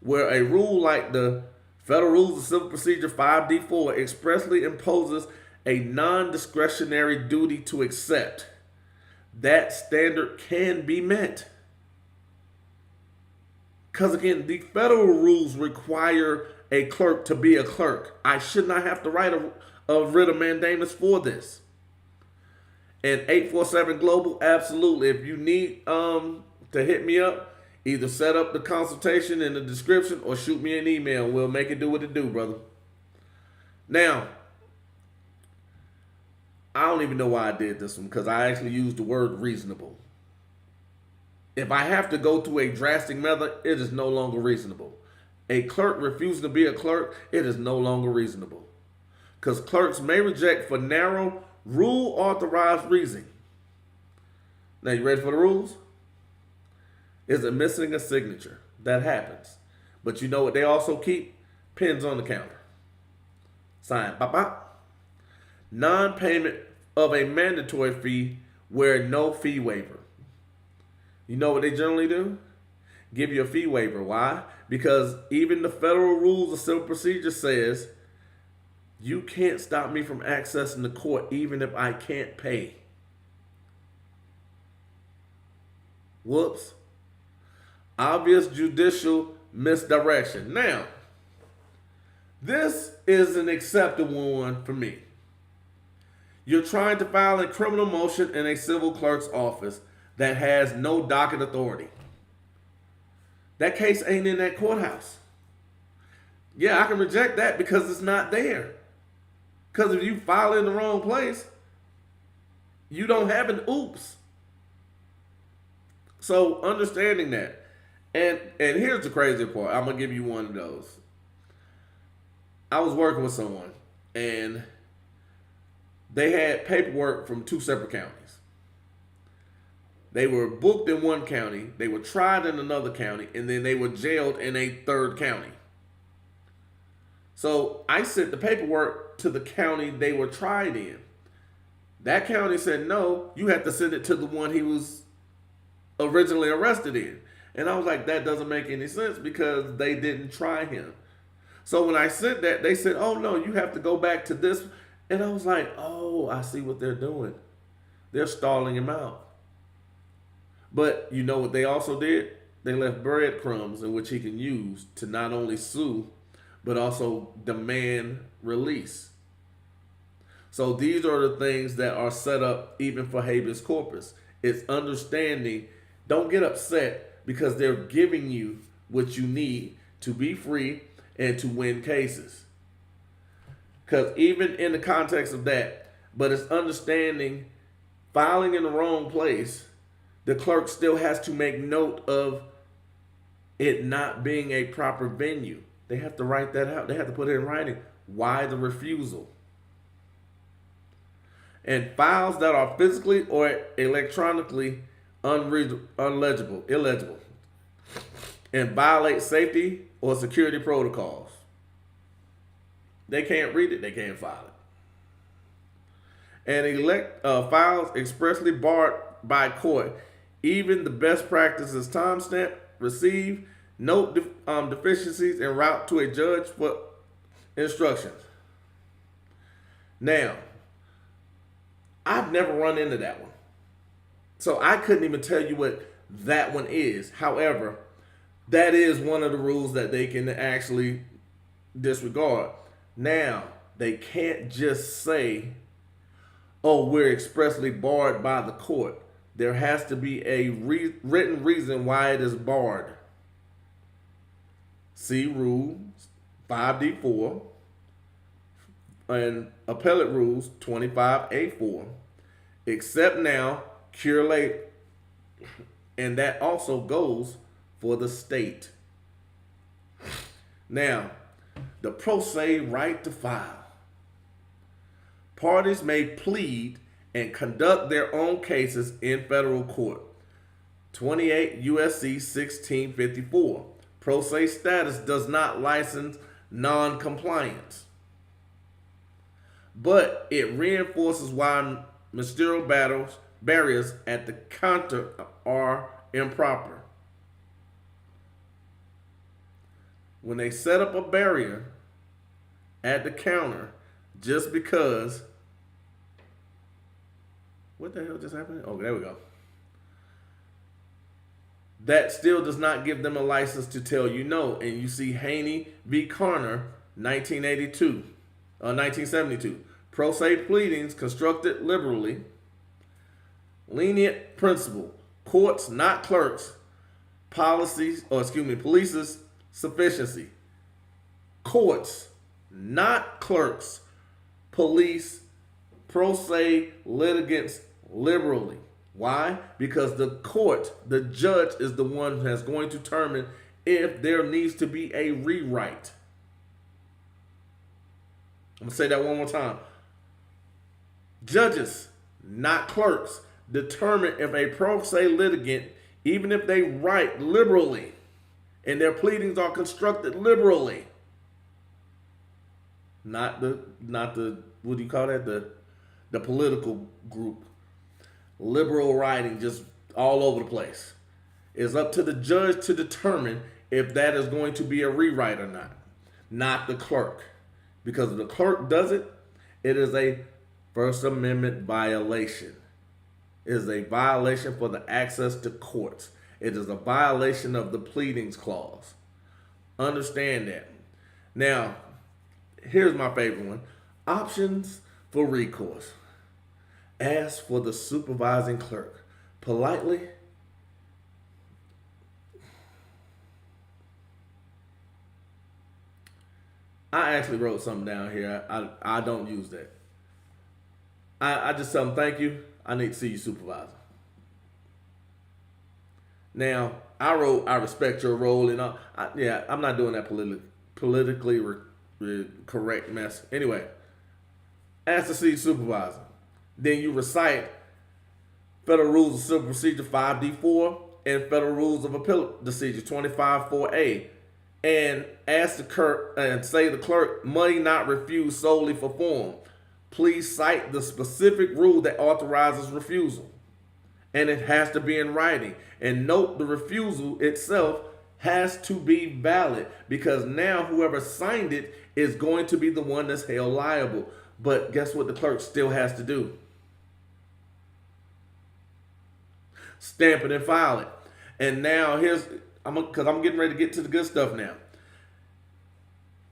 where a rule like the Federal Rules of Civil Procedure 5D4 expressly imposes a non-discretionary duty to accept. That standard can be met. Because, again, the federal rules require a clerk to be a clerk. I should not have to write a writ of mandamus for this. And 847 Global, absolutely. If you need to hit me up, either set up the consultation in the description or shoot me an email. We'll make it do what it do, brother. Now, I don't even know why I did this one, because I actually used the word reasonable. If I have to go to a drastic method, it is no longer reasonable. A clerk refusing to be a clerk, it is no longer reasonable. Because clerks may reject for narrow, rule-authorized reasoning. Now, you ready for the rules? Is it missing a signature? That happens. But you know what they also keep? Pens on the counter. Sign. Bop, bop. Non-payment of a mandatory fee where no fee waiver. You know what they generally do? Give you a fee waiver. Why? Because even the Federal Rules of Civil Procedure says you can't stop me from accessing the court even if I can't pay. Whoops. Obvious judicial misdirection. Now, this is an acceptable one for me. You're trying to file a criminal motion in a civil clerk's office that has no docket authority. That case ain't in that courthouse. Yeah, I can reject that because it's not there. Because if you file in the wrong place, you don't have an oops. So understanding that. And here's the crazy part. I'm going to give you one of those. I was working with someone, and they had paperwork from 2 separate counties. They were booked in one county, they were tried in another county, and then they were jailed in a third county. So I sent the paperwork to the county they were tried in. That county said, no, you have to send it to the one he was originally arrested in. And I was like, that doesn't make any sense because they didn't try him. So when I sent that, they said, oh no, you have to go back to this. And I was like, oh, I see what they're doing. They're stalling him out. But you know what they also did? They left breadcrumbs in which he can use to not only sue, but also demand release. So these are the things that are set up even for habeas corpus. It's understanding. Don't get upset because they're giving you what you need to be free and to win cases. Because even in the context of that, but it's understanding filing in the wrong place, the clerk still has to make note of it not being a proper venue. They have to write that out. They have to put it in writing. Why the refusal? And files that are physically or electronically illegible, and violate safety or security protocols. They can't read it, they can't file it. And files expressly barred by court. Even the best practices timestamp, receive, note deficiencies, and route to a judge for instructions. Now, I've never run into that one. So I couldn't even tell you what that one is. However, that is one of the rules that they can actually disregard. Now, they can't just say, oh, we're expressly barred by the court. There has to be a written reason why it is barred. See Rules 5D4 and Appellate Rules 25A4. Except now, cure late. And that also goes for the state. Now, the pro se right to file. Parties may plead and conduct their own cases in federal court. 28 U.S.C. 1654. Pro se status does not license non-compliance. But it reinforces why ministerial barriers at the counter are improper. When they set up a barrier at the counter just because, what the hell just happened? Oh, there we go. That still does not give them a license to tell you no. And you see Haney v. Carner, 1972. Pro se pleadings constructed liberally. Lenient principle. Courts, not clerks. Policies, police's sufficiency. Courts, not clerks. Police, pro se litigants liberally. Why? Because the court, the judge, is the one that's going to determine if there needs to be a rewrite. I'm going to say that one more time. Judges, not clerks, determine if a pro se litigant, even if they write liberally and their pleadings are constructed liberally, not the what do you call that? The political group. Liberal writing just all over the place. It's up to the judge to determine if that is going to be a rewrite or not the clerk. Because if the clerk does it, it is a First Amendment violation. It is a violation for the access to courts. It is a violation of the pleadings clause. Understand that. Now, here's my favorite one. Options for recourse. Ask for the supervising clerk politely. I actually wrote something down here. I don't use that. I just tell them, thank you. I need to see you supervisor. Now, I wrote, I respect your role. And I'm not doing that politically correct mess. Anyway, ask to see supervisor. Then you recite Federal Rules of Civil Procedure 5D4 and Federal Rules of Appellate Procedure 25-4A, and ask the clerk and say the clerk may not refuse solely for form. Please cite the specific rule that authorizes refusal. and it has to be in writing. And note, the refusal itself has to be valid, because now whoever signed it is going to be the one that's held liable. But guess what the clerk still has to do? Stamp it and file it. And now because I'm getting ready to get to the good stuff now.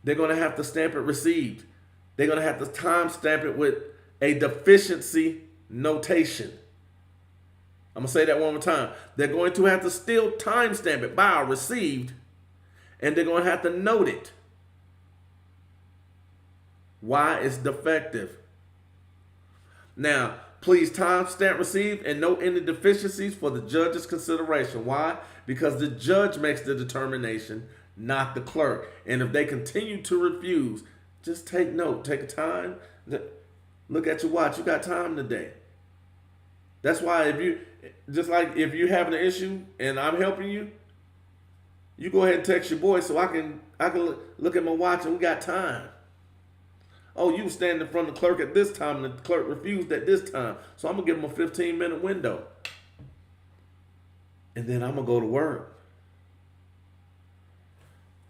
They're going to have to stamp it received. They're going to have to time stamp it with a deficiency notation. I'm going to say that one more time. They're going to have to still time stamp it by received, and they're going to have to note it. Why it's defective. Now, please time stamp received and note any deficiencies for the judge's consideration. Why? Because the judge makes the determination, not the clerk. And if they continue to refuse, just take note. Take a time. Look at your watch. You got time today. That's why if you're having an issue and I'm helping you, you go ahead and text your boy so I can look at my watch and we got time. Oh, you were standing in front of the clerk at this time and the clerk refused at this time. So I'm going to give him a 15-minute window. And then I'm going to go to work.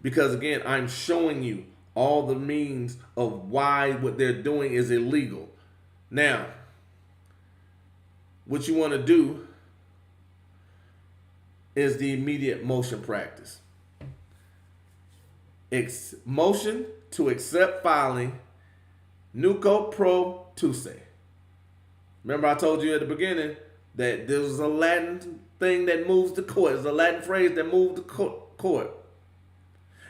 Because again, I'm showing you all the means of why what they're doing is illegal. Now, what you want to do is the immediate motion practice. Motion to accept filing, nuco pro tuce. Remember I told you at the beginning that there was a Latin thing that moves the court. It's a Latin phrase that moves the court.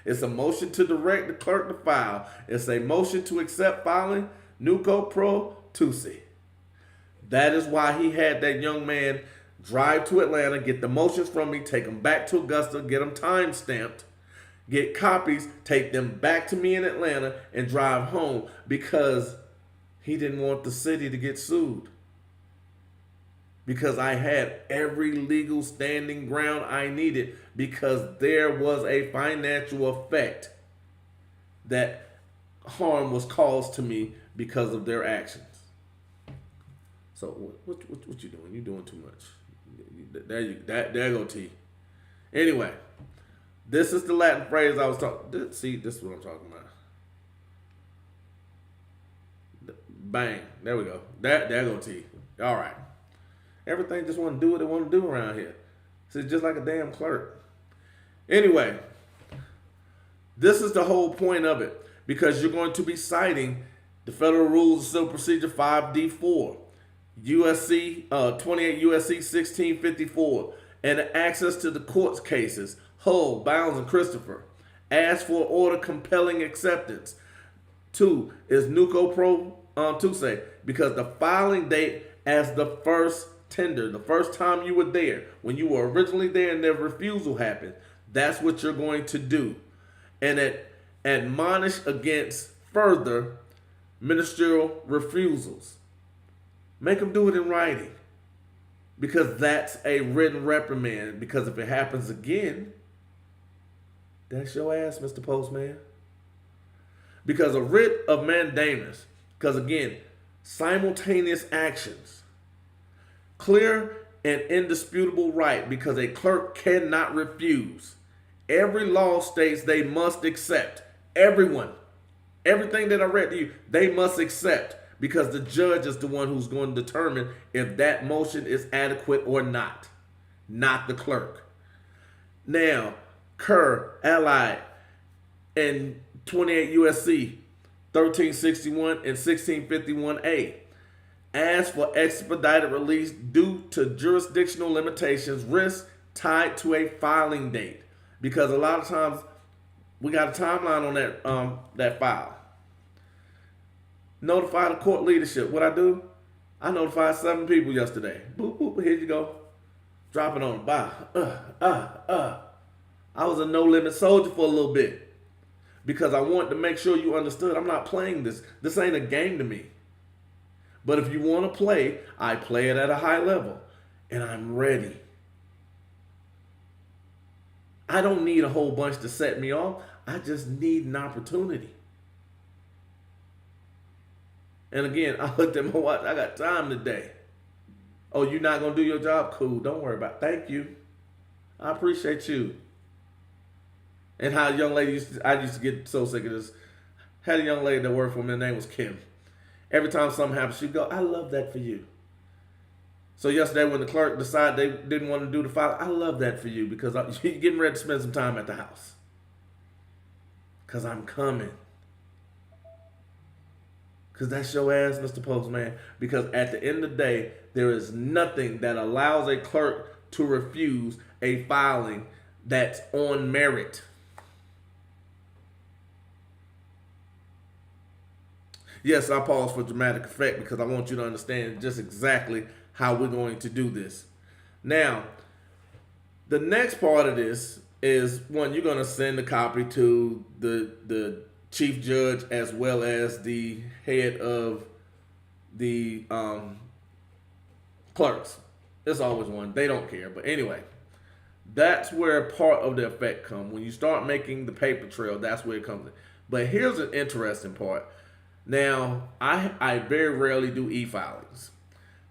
It's a motion to direct the clerk to file. It's a motion to accept filing, nuco pro tuce. That is why he had that young man drive to Atlanta, get the motions from me, take them back to Augusta, get them time stamped, get copies, take them back to me in Atlanta, and drive home, because he didn't want the city to get sued. Because I had every legal standing ground I needed, because there was a financial effect that harm was caused to me because of their actions. So what you doing? You doing too much. There go T. Anyway, this is the Latin phrase I was talking. See, this is what I'm talking about. Bang. There we go. There go T. All right. Everything just want to do what they want to do around here. So it's just like a damn clerk. Anyway, this is the whole point of it, because you're going to be citing the Federal Rules of Civil Procedure 5D4, USC 28 USC 1654, and access to the court's cases, Hull, Bounds, and Christopher. Ask for order compelling acceptance. 2 is nuco pro tuce, because the filing date as the first tender, the first time you were there, when you were originally there and their refusal happened, that's what you're going to do. And admonish against further ministerial refusals. Make them do it in writing, because that's a written reprimand. Because if it happens again, that's your ass, Mr. Postman. Because a writ of mandamus, because again, simultaneous actions, clear and indisputable right, because a clerk cannot refuse. Every law states they must accept. Everyone, everything that I read to you, they must accept, because the judge is the one who's going to determine if that motion is adequate or not the clerk. Now, Kerr, Allied, and 28 USC 1361 and 1651A. Ask for expedited release due to jurisdictional limitations, risks tied to a filing date. Because a lot of times we got a timeline on that file. Notify the court leadership. What I do? I notified 7 people yesterday. Boop, boop, here you go. Drop it on them. Bye. I was a no-limit soldier for a little bit, because I wanted to make sure you understood I'm not playing this. This ain't a game to me. But if you want to play, I play it at a high level, and I'm ready. I don't need a whole bunch to set me off. I just need an opportunity. And again, I looked at my watch. I got time today. Oh, you're not gonna do your job? Cool. Don't worry about it. Thank you. I appreciate you. And how a young lady I used to get so sick of this. Had a young lady that worked for me. Her name was Kim. Every time something happened, she'd go, "I love that for you." So yesterday, when the clerk decided they didn't want to do the file, "I love that for you because you're getting ready to spend some time at the house. Because I'm coming. Because that's your ass, Mr. Postman. Because at the end of the day, there is nothing that allows a clerk to refuse a filing that's on merit. Yes, I pause for dramatic effect because I want you to understand just exactly how we're going to do this. Now, the next part of this is one, you're going to send a copy to the chief judge as well as the head of the clerks. There's always one. They don't care. But anyway, that's where part of the effect comes. When you start making the paper trail, that's where it comes in. But here's an interesting part. Now, I very rarely do e-filings.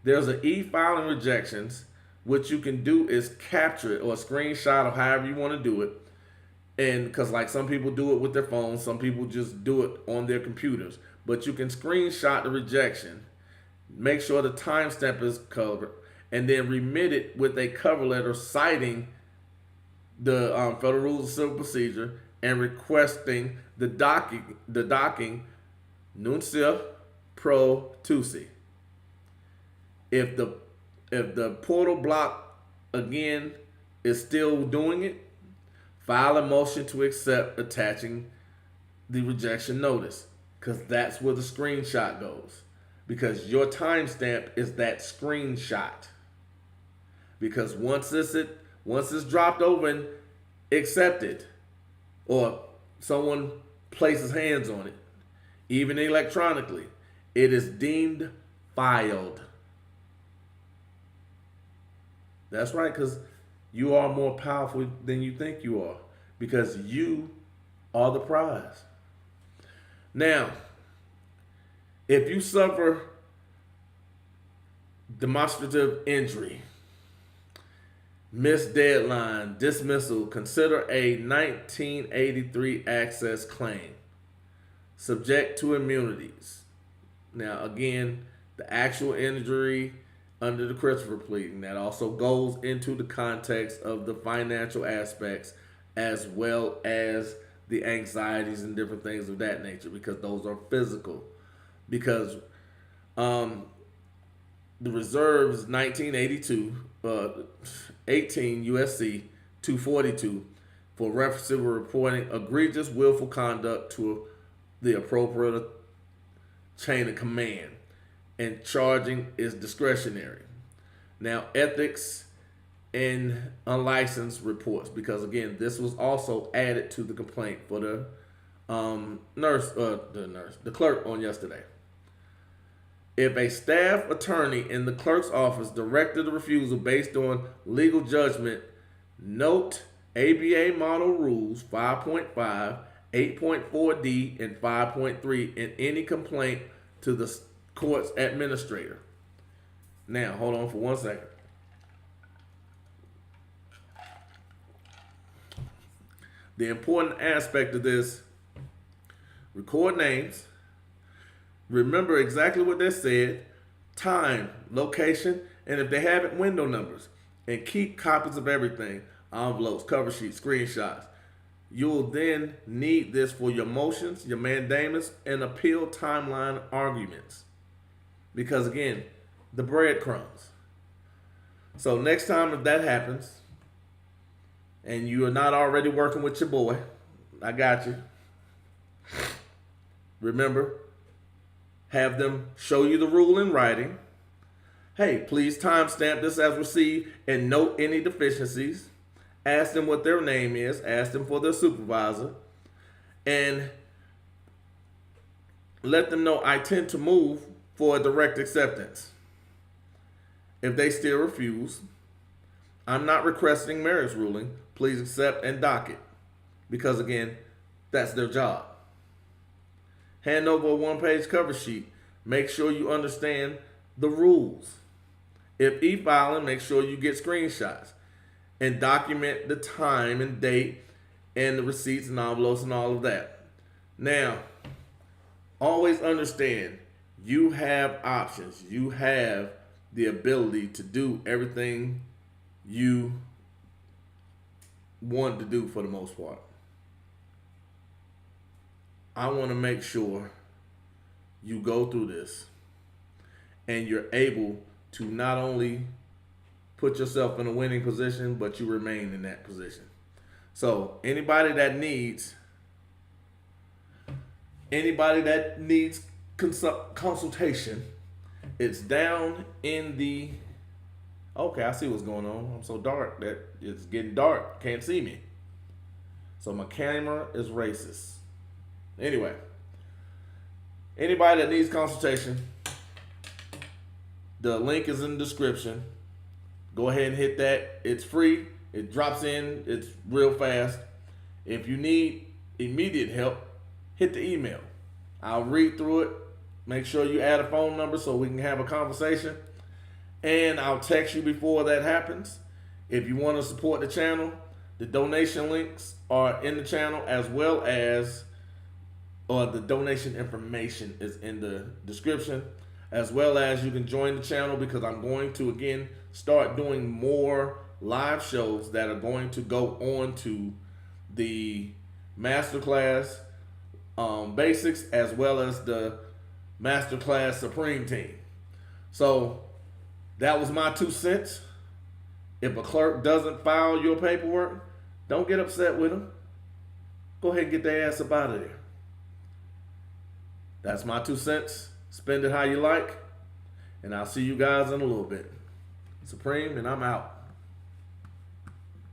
There's an e-filing rejections. What you can do is capture it or a screenshot of however you want to do it. And because like some people do it with their phones, some people just do it on their computers. But you can screenshot the rejection, make sure the timestamp is covered, and then remit it with a cover letter citing the Federal Rules of Civil Procedure and requesting the docking Nuncia Pro Tusi. If the portal block again is still doing it, file a motion to accept attaching the rejection notice, because that's where the screenshot goes. Because your timestamp is that screenshot. Because once it's dropped over and accepted, or someone places hands on it, even electronically, it is deemed filed. That's right, because you are more powerful than you think you are, because you are the prize. Now, if you suffer demonstrative injury, missed deadline, dismissal, consider a 1983 access claim, subject to immunities. Now, again, the actual injury under the Christopher pleading, that also goes into the context of the financial aspects as well as the anxieties and different things of that nature, because those are physical. Because the reserves 1982, 18 USC 242 for reference to reporting egregious willful conduct to the appropriate chain of command, and charging is discretionary. Now, ethics and unlicensed reports, because again, this was also added to the complaint for the clerk on yesterday. If a staff attorney in the clerk's office directed the refusal based on legal judgment, note ABA Model Rules 5.5, 8.4D, and 5.3 in any complaint to the court's administrator. Now, hold on for 1 second. The important aspect of this, record names, remember exactly what they said, time, location, and if they have it, window numbers. And keep copies of everything, envelopes, cover sheets, screenshots. You'll then need this for your motions, your mandamus, and appeal timeline arguments. Because again, the breadcrumbs. So next time if that happens, and you are not already working with your boy, I got you. Remember, have them show you the rule in writing. Hey, please timestamp this as received and note any deficiencies. Ask them what their name is. Ask them for their supervisor. And let them know I tend to move for a direct acceptance. If they still refuse, I'm not requesting merits ruling. Please accept and dock it. Because again, that's their job. Hand over a one-page cover sheet. Make sure you understand the rules If e-filing, make sure you get screenshots and document the time and date and the receipts and envelopes and all of that. Now, always understand you have options. You have the ability to do everything you want to do for the most part. I want to make sure you go through this and you're able to not only put yourself in a winning position, but you remain in that position. So anybody that needs consultation, it's down in the. Okay, I see what's going on. I'm so dark that it's getting dark. Can't see me. So my camera is racist. Anyway, anybody that needs consultation, the link is in the description. Go ahead and hit that. It's free. It drops in. It's real fast. If you need immediate help, hit the email. I'll read through it. Make sure you add a phone number so we can have a conversation. And I'll text you before that happens. If you want to support the channel, the donation links are in the channel, as well as the donation information is in the description, as well as you can join the channel because I'm going to, again, start doing more live shows that are going to go on to the masterclass basics, as well as the masterclass Supreme team. So that was my 2 cents. If a clerk doesn't file your paperwork, don't get upset with them. Go ahead and get their ass up out of there. That's my 2 cents. Spend it how you like. And I'll see you guys in a little bit. Supreme, and I'm out.